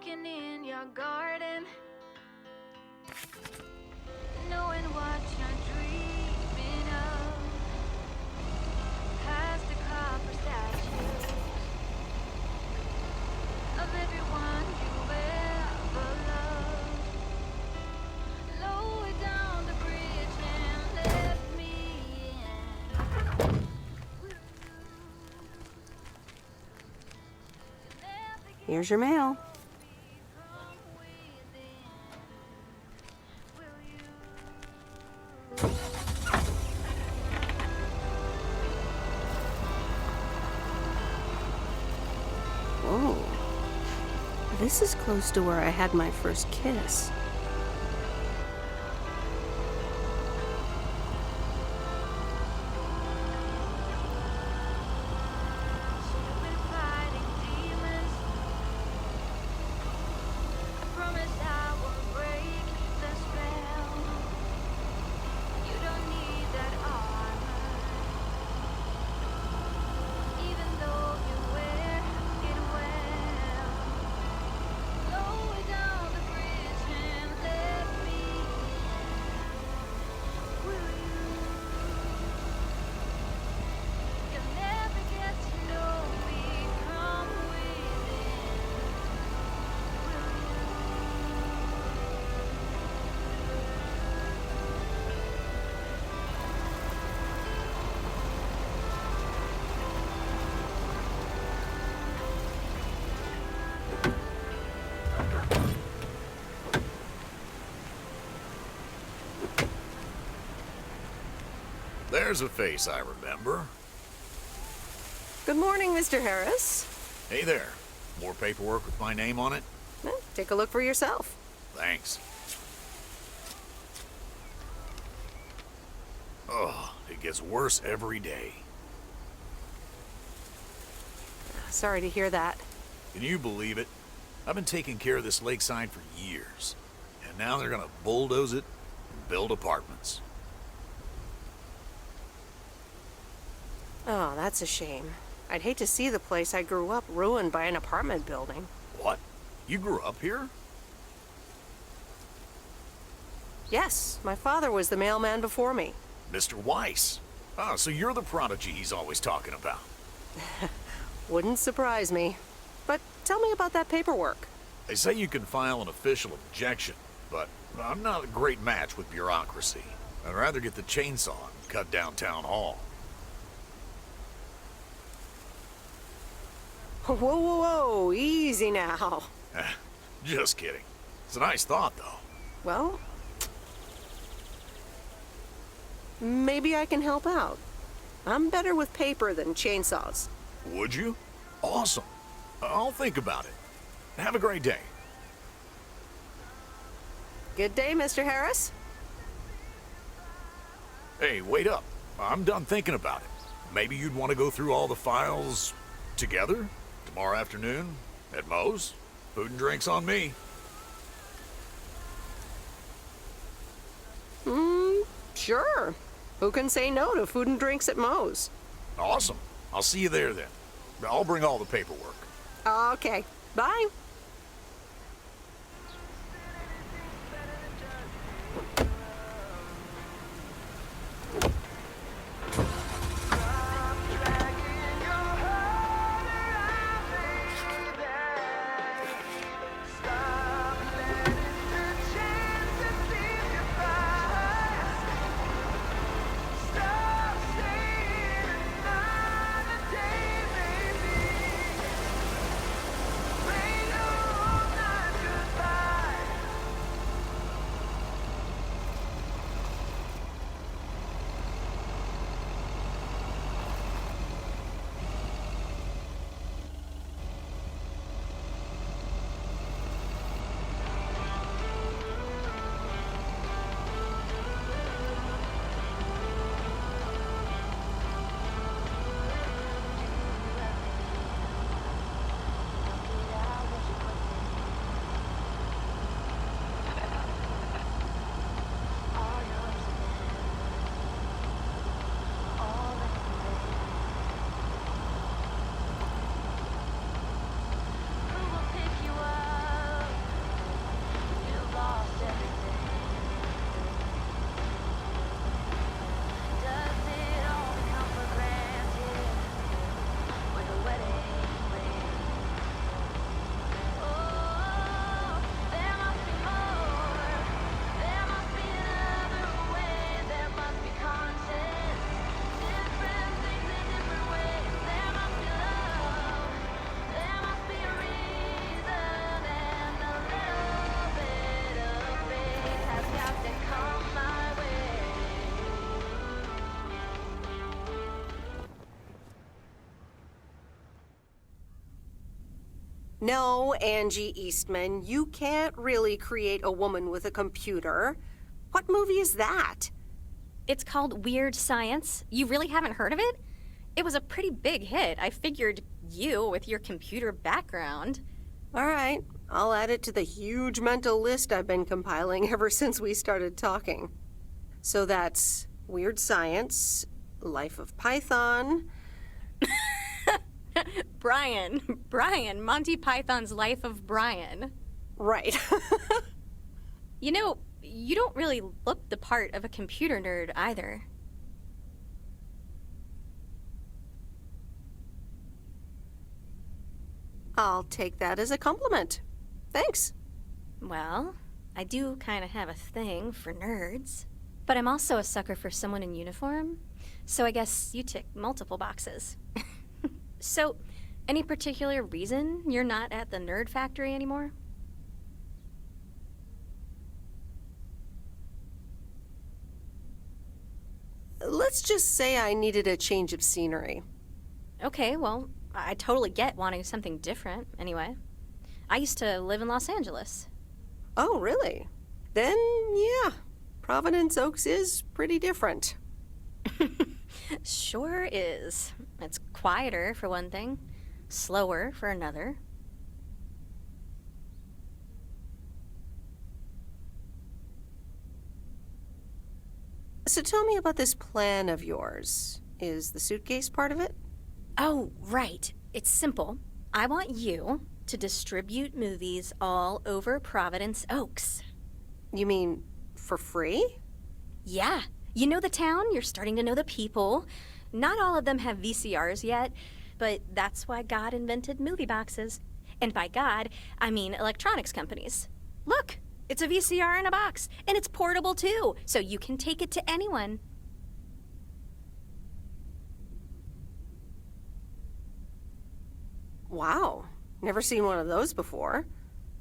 walking in your garden, knowing what you're dreaming of, past the copper statues of everyone you've ever loved. Lower down the bridge and let me in. Here's your mail. Whoa. This is close to where I had my first kiss. There's a face I remember. Good morning, Mr. Harris. Hey there. More paperwork with my name on it? Take a look for yourself. Thanks. Oh, it gets worse every day. Sorry to hear that. Can you believe it? I've been taking care of this lakeside for years. And now they're gonna bulldoze it and build apartments. Oh, that's a shame. I'd hate to see the place I grew up ruined by an apartment building. What? You grew up here? Yes, my father was the mailman before me. Mr. Weiss. Ah, so you're the prodigy he's always talking about. Wouldn't surprise me. But tell me about that paperwork. They say you can file an official objection, but I'm not a great match with bureaucracy. I'd rather get the chainsaw and cut down town hall. Whoa, whoa, whoa, easy now. Just kidding. It's a nice thought, though. Well, maybe I can help out. I'm better with paper than chainsaws. Would you? Awesome. I'll think about it. Have a great day. Good day, Mr. Harris. Hey, wait up. I'm done thinking about it. Maybe you'd want to go through all the files together? Tomorrow afternoon? At Moe's? Food and drinks on me. Sure. Who can say no to food and drinks at Moe's? Awesome. I'll see you there then. I'll bring all the paperwork. Okay. Bye. Rain No, Angie Eastman, you can't really create a woman with a computer. What movie is that? It's called Weird Science. You really haven't heard of it? It was a pretty big hit. I figured you, with your computer background. All right, I'll add it to the huge mental list I've been compiling ever since we started talking. So that's Weird Science, Life of Python. Brian, Monty Python's Life of Brian. Right. You know, you don't really look the part of a computer nerd either. I'll take that as a compliment. Thanks. Well, I do kind of have a thing for nerds. But I'm also a sucker for someone in uniform, so I guess you tick multiple boxes. So, any particular reason you're not at the nerd factory anymore? Let's just say I needed a change of scenery. Okay, well, I totally get wanting something different, anyway. I used to live in Los Angeles. Oh, really? Then, yeah, Providence Oaks is pretty different. Sure is. It's quieter, for one thing. Slower, for another. So tell me about this plan of yours. Is the suitcase part of it? Oh, right. It's simple. I want you to distribute movies all over Providence Oaks. You mean for free? Yeah. You know the town, you're starting to know the people. Not all of them have VCRs yet, but that's why God invented movie boxes. And by God, I mean electronics companies. Look, it's a VCR in a box, and it's portable too, so you can take it to anyone. Wow, never seen one of those before.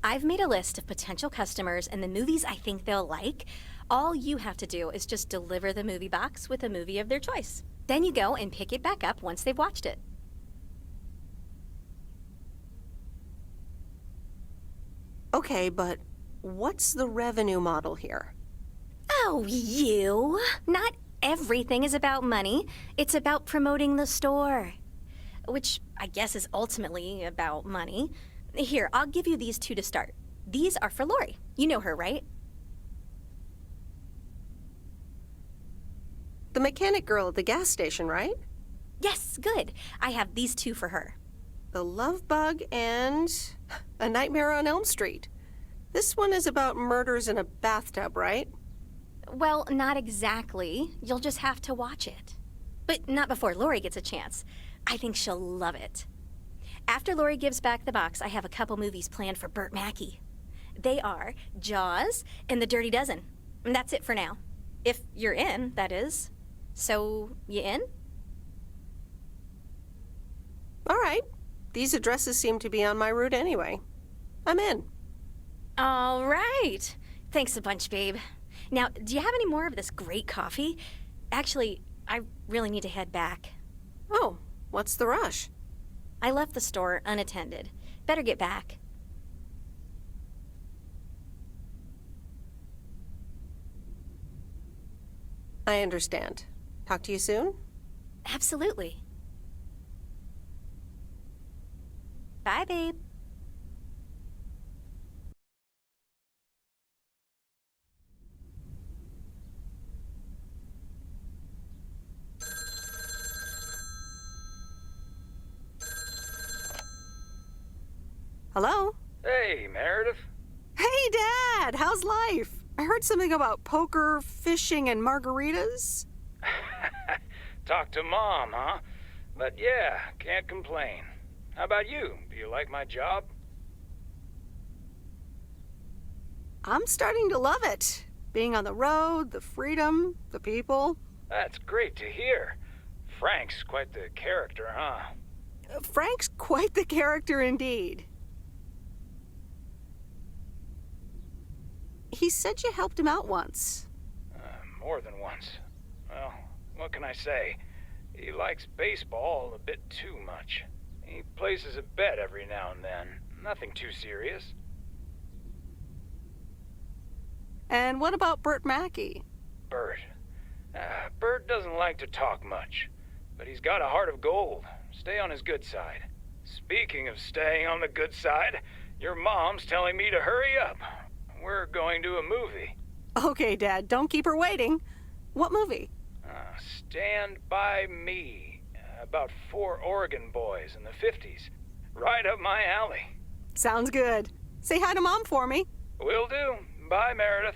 I've made a list of potential customers and the movies I think they'll like. All you have to do is just deliver the movie box with a movie of their choice. Then you go and pick it back up once they've watched it. Okay, but what's the revenue model here? Oh, you! Not everything is about money. It's about promoting the store. Which I guess is ultimately about money. Here, I'll give you these two to start. These are for Lori. You know her, right? The mechanic girl at the gas station, right? Yes, good. I have these two for her. The Love Bug and A Nightmare on Elm Street. This one is about murders in a bathtub, right? Well, not exactly. You'll just have to watch it. But not before Lori gets a chance. I think she'll love it. After Lori gives back the box, I have a couple movies planned for Burt Mackey. They are Jaws and The Dirty Dozen. And that's it for now. If you're in, that is. So, you in? All right. These addresses seem to be on my route anyway. I'm in. All right. Thanks a bunch, babe. Now, do you have any more of this great coffee? Actually, I really need to head back. Oh, what's the rush? I left the store unattended. Better get back. I understand. Talk to you soon? Absolutely. Bye, babe. Hello? Hey, Meredith. Hey, Dad! How's life? I heard something about poker, fishing, and margaritas. Talk to Mom, huh? But yeah, can't complain. How about you? Do you like my job? I'm starting to love it. Being on the road, the freedom, the people. That's great to hear. Frank's quite the character, huh? Frank's quite the character indeed. He said you helped him out once. More than once. Well, what can I say? He likes baseball a bit too much. He places a bet every now and then. Nothing too serious. And what about Bert Mackey? Bert. Bert doesn't like to talk much, but he's got a heart of gold. Stay on his good side. Speaking of staying on the good side, your mom's telling me to hurry up. We're going to a movie. Okay, Dad, don't keep her waiting. What movie? Stand By Me. About 4 Oregon boys in the 50s. Right up my alley. Sounds good. Say hi to Mom for me. Will do. Bye, Meredith.